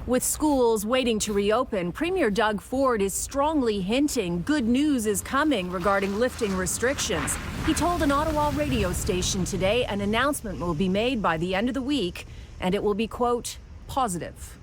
With schools waiting to reopen, Premier Doug Ford is strongly hinting good news is coming regarding lifting restrictions. He told an Ottawa radio station today an announcement will be made by the end of the week, and it will be, quote, positive.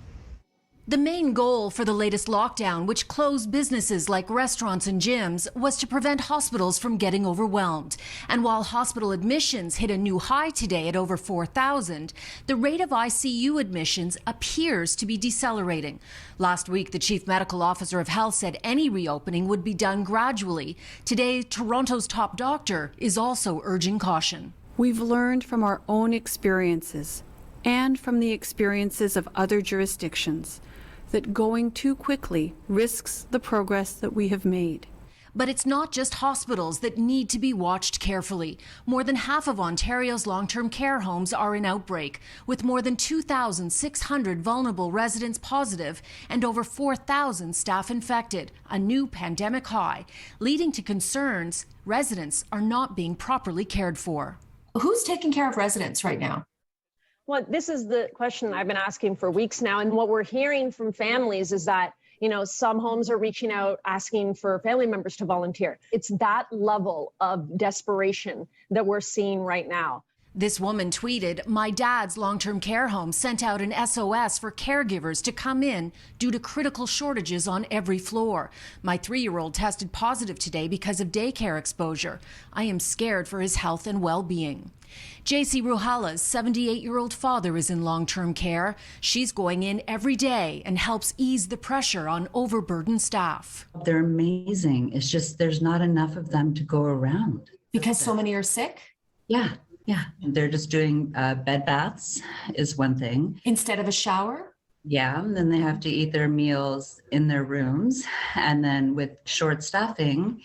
The main goal for the latest lockdown, which closed businesses like restaurants and gyms, was to prevent hospitals from getting overwhelmed. And while hospital admissions hit a new high today at over 4,000, the rate of ICU admissions appears to be decelerating. Last week, the chief medical officer of health said any reopening would be done gradually. Today, Toronto's top doctor is also urging caution. We've learned from our own experiences and from the experiences of other jurisdictions that going too quickly risks the progress that we have made. But it's not just hospitals that need to be watched carefully. More than half of Ontario's long-term care homes are in outbreak, with more than 2,600 vulnerable residents positive and over 4,000 staff infected, a new pandemic high, leading to concerns residents are not being properly cared for. Who's taking care of residents right now? Well, this is the question I've been asking for weeks now. And what we're hearing from families is that, some homes are reaching out, asking for family members to volunteer. It's that level of desperation that we're seeing right now. This woman tweeted, "My dad's long-term care home sent out an SOS for caregivers to come in due to critical shortages on every floor. My 3-year-old tested positive today because of daycare exposure. I am scared for his health and well-being." JC Ruhala's 78-year-old father is in long-term care. She's going in every day and helps ease the pressure on overburdened staff. They're amazing. It's just there's not enough of them to go around. Because so many are sick? Yeah. They're just doing bed baths is one thing. Instead of a shower? Yeah, and then they have to eat their meals in their rooms. And then with short staffing,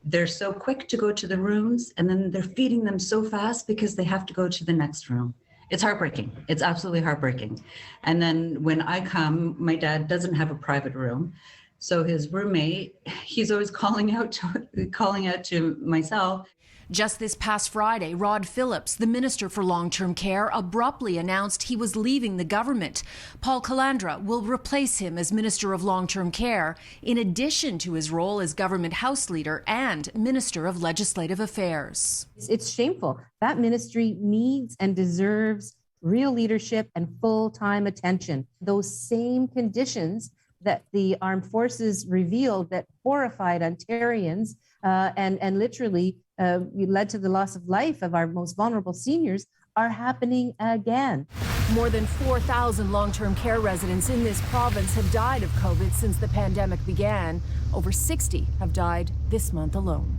they're so quick to go to the rooms, and then they're feeding them so fast because they have to go to the next room. It's heartbreaking. It's absolutely heartbreaking. And then when I come, my dad doesn't have a private room. So his roommate, he's always calling out to myself. Just this past Friday, Rod Phillips, the Minister for Long-Term Care, abruptly announced he was leaving the government. Paul Calandra will replace him as Minister of Long-Term Care, in addition to his role as Government House Leader and Minister of Legislative Affairs. It's shameful. That ministry needs and deserves real leadership and full-time attention. Those same conditions that the armed forces revealed that horrified Ontarians and literally led to the loss of life of our most vulnerable seniors are happening again. More than 4,000 long-term care residents in this province have died of COVID since the pandemic began. Over 60 have died this month alone.